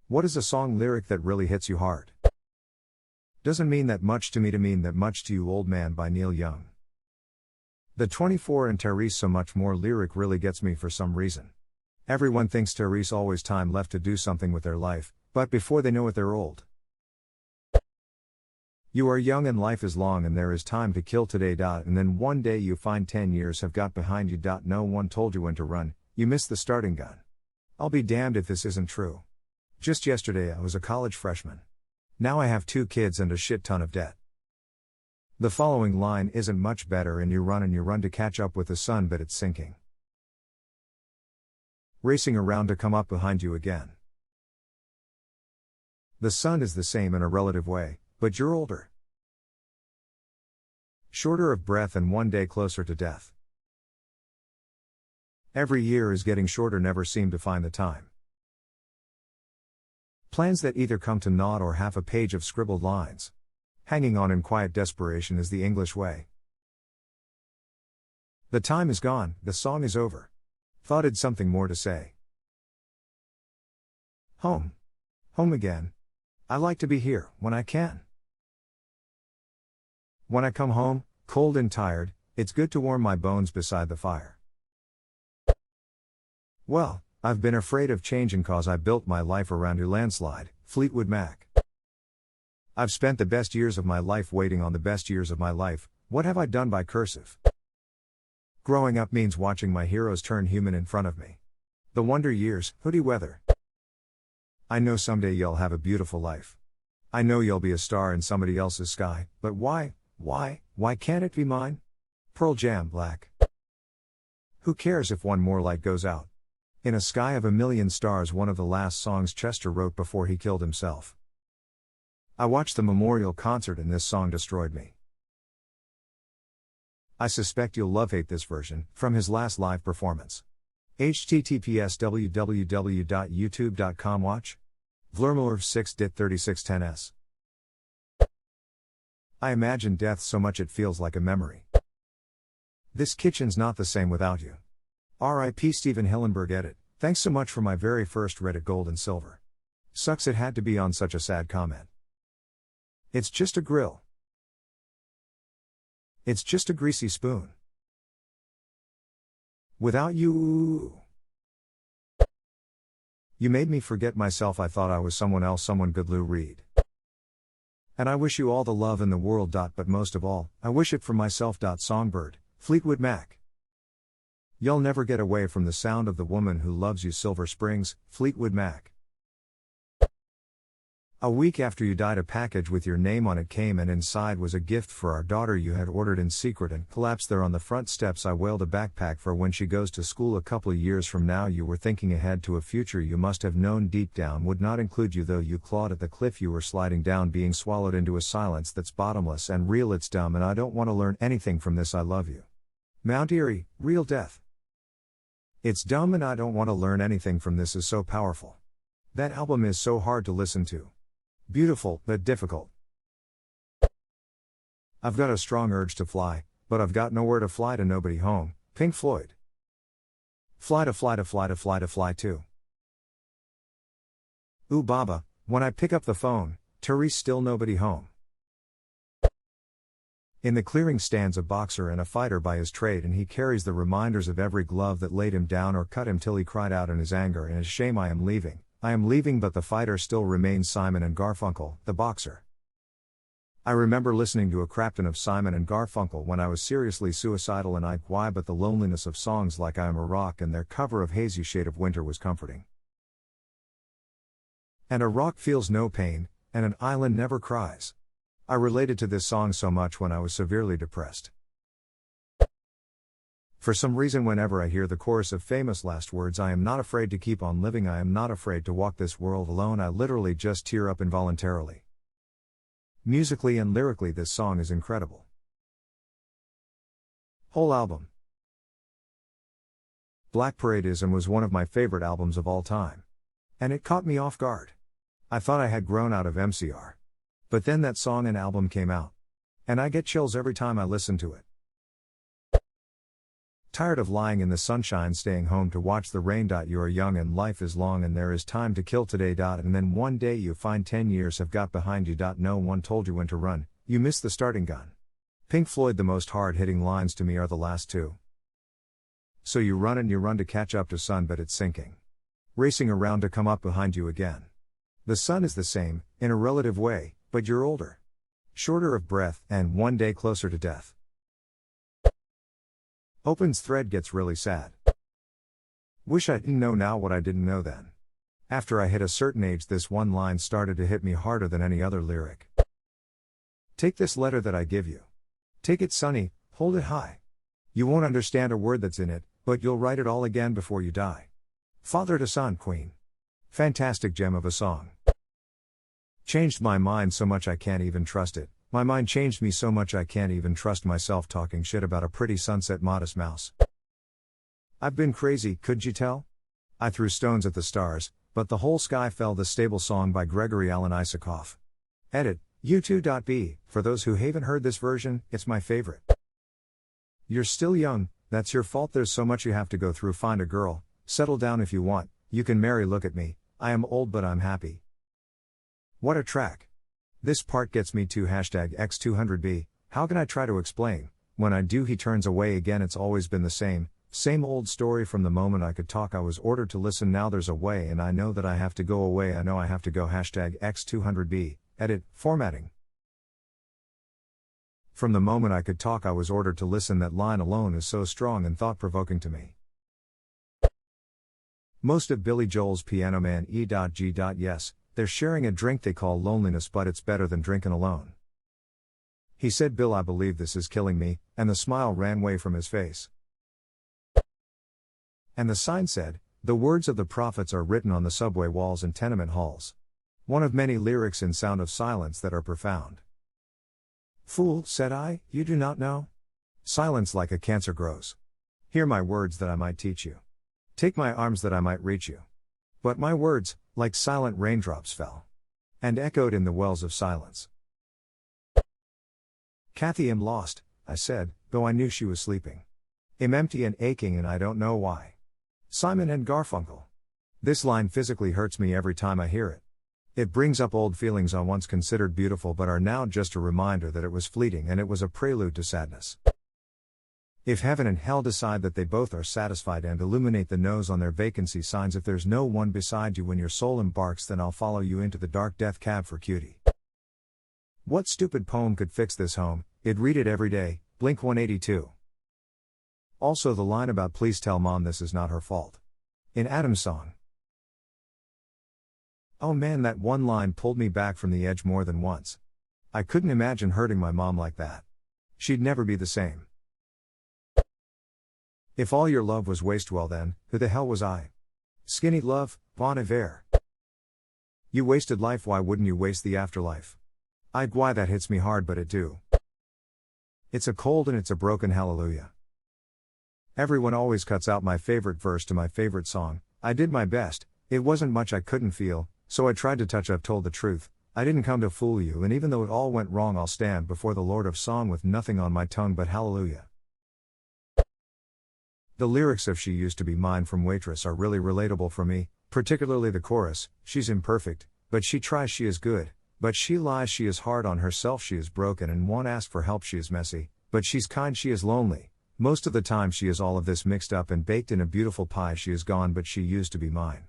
What is a song lyric that really hits you hard? Doesn't mean that much to me to mean that much to you, old man by Neil Young. The 24 and Therese so much more lyric really gets me for some reason. Everyone thinks Therese always time left to do something with their life, but before they know it they're old. You are young and life is long and there is time to kill today. And then one day you find 10 years have got behind you. No one told you when to run, you missed the starting gun. I'll be damned if this isn't true. Just yesterday I was a college freshman. Now I have 2 kids and a shit ton of debt. The following line isn't much better, and you run to catch up with the sun, but it's sinking. Racing around to come up behind you again. The sun is the same in a relative way, but you're older. Shorter of breath and one day closer to death. Every year is getting shorter, never seem to find the time. Plans that either come to naught or half a page of scribbled lines. Hanging on in quiet desperation is the English way. The time is gone, the song is over. Thought it'd something more to say. Home. Home again. I like to be here, when I can. When I come home, cold and tired, it's good to warm my bones beside the fire. Well, I've been afraid of changing cause I built my life around your landslide, Fleetwood Mac. I've spent the best years of my life waiting on the best years of my life, what have I done by cursive? Growing up means watching my heroes turn human in front of me. The wonder years, hoodie weather. I know someday you'll have a beautiful life. I know you'll be a star in somebody else's sky, but why can't it be mine? Pearl Jam, Black. Who cares if one more light goes out? In a Sky of a Million Stars, one of the last songs Chester wrote before he killed himself. I watched the memorial concert and this song destroyed me. I suspect you'll love-hate this version, from his last live performance. https www.youtube.com watch. Vlermorv 6 dit 3610s. I imagine death so much it feels like a memory. This kitchen's not the same without you. R.I.P. Stephen Hillenberg edit. Thanks so much for my very first Reddit gold and silver. Sucks it had to be on such a sad comment. It's just a grill. It's just a greasy spoon. Without you. You made me forget myself. I thought I was someone else, someone good. Lou Reed. And I wish you all the love in the world. But most of all, I wish it for myself. Songbird, Fleetwood Mac. You'll never get away from the sound of the woman who loves you. Silver Springs, Fleetwood Mac. A week after you died, a package with your name on it came, and inside was a gift for our daughter you had ordered in secret and collapsed there on the front steps. I wailed. A backpack for when she goes to school a couple of years from now. You were thinking ahead to a future you must have known deep down would not include you, though you clawed at the cliff you were sliding down, being swallowed into a silence that's bottomless and real. It's dumb and I don't want to learn anything from this. I love you. Mount Erie, Real Death. It's dumb and I don't want to learn anything from this is so powerful. That album is so hard to listen to. Beautiful, but difficult. I've got a strong urge to fly, but I've got nowhere to fly to. Nobody home. Pink Floyd. Fly to fly to fly to fly to fly to. Ooh Baba, when I pick up the phone, Therese still nobody home. In the clearing stands a boxer and a fighter by his trade, and he carries the reminders of every glove that laid him down or cut him till he cried out in his anger and his shame, I am leaving, but the fighter still remains. Simon and Garfunkel, the boxer. I remember listening to a crapton of Simon and Garfunkel when I was seriously suicidal, and I'd why, but the loneliness of songs like I Am a Rock and their cover of Hazy Shade of Winter was comforting. And a rock feels no pain, and an island never cries. I related to this song so much when I was severely depressed. For some reason, whenever I hear the chorus of famous last words, I am not afraid to keep on living, I am not afraid to walk this world alone, I literally just tear up involuntarily. Musically and lyrically, this song is incredible. Whole album. Black Paradism was one of my favorite albums of all time. And it caught me off guard. I thought I had grown out of MCR. But then that song and album came out. And I get chills every time I listen to it. Tired of lying in the sunshine, staying home to watch the rain. You are young and life is long and there is time to kill today. And then one day you find 10 years have got behind you. No one told you when to run, you missed the starting gun. Pink Floyd. The most hard-hitting lines to me are the last two. So you run and you run to catch up to sun, but it's sinking. Racing around to come up behind you again. The sun is the same, in a relative way, but you're older. Shorter of breath, and one day closer to death. Opens thread, gets really sad. Wish I didn't know now what I didn't know then. After I hit a certain age, this one line started to hit me harder than any other lyric. Take this letter that I give you. Take it sunny, hold it high. You won't understand a word that's in it, but you'll write it all again before you die. Father to son, Queen. Fantastic gem of a song. Changed my mind so much I can't even trust it. My mind changed me so much I can't even trust myself, talking shit about a pretty sunset, modest mouse. I've been crazy, couldn't you tell? I threw stones at the stars, but the whole sky fell. The Stable Song by Gregory Alan Isakov. Edit, U2.B, for those who haven't heard this version, it's my favorite. You're still young, that's your fault. There's so much you have to go through. Find a girl, settle down if you want, you can marry. Look at me, I am old but I'm happy. What a track. This part gets me too. X200B, how can I try to explain? When I do, he turns away again. It's always been the same old story. From the moment I could talk, I was ordered to listen. Now there's a way, and I know that I have to go away. I know I have to go. X200B, edit, formatting. From the moment I could talk, I was ordered to listen. That line alone is so strong and thought-provoking to me. Most of Billy Joel's Piano Man. E.G. Yes, they're sharing a drink they call loneliness, but it's better than drinking alone. He said, Bill, I believe this is killing me, and the smile ran away from his face. And the sign said, the words of the prophets are written on the subway walls and tenement halls. One of many lyrics in Sound of Silence that are profound. Fool, said I, you do not know? Silence like a cancer grows. Hear my words that I might teach you. Take my arms that I might reach you. But my words, like silent raindrops, fell and echoed in the wells of silence. Kathy, am lost, I said, though I knew she was sleeping. Am empty and aching and I don't know why. Simon and Garfunkel. This line physically hurts me every time I hear it. It brings up old feelings I once considered beautiful but are now just a reminder that it was fleeting and it was a prelude to sadness. If heaven and hell decide that they both are satisfied and illuminate the nose on their vacancy signs, if there's no one beside you when your soul embarks, then I'll follow you into the dark death cab for cutie. What stupid poem could fix this home? I'd read it every day, Blink 182. Also the line about please tell mom this is not her fault. In Adam's song. Oh man, that one line pulled me back from the edge more than once. I couldn't imagine hurting my mom like that. She'd never be the same. If all your love was waste, well then, who the hell was I? Skinny Love, Bon Iver. You wasted life, why wouldn't you waste the afterlife? Why that hits me hard, but it do. It's a cold and it's a broken hallelujah. Everyone always cuts out my favorite verse to my favorite song. I did my best, it wasn't much I couldn't feel, so I tried to touch. I've told the truth, I didn't come to fool you, and even though it all went wrong, I'll stand before the Lord of Song with nothing on my tongue but hallelujah. The lyrics of She Used to Be Mine from Waitress are really relatable for me, particularly the chorus, she's imperfect, but she tries, she is good, but she lies, she is hard on herself, she is broken and won't ask for help, she is messy, but she's kind, she is lonely, most of the time she is all of this mixed up and baked in a beautiful pie, she is gone but she used to be mine.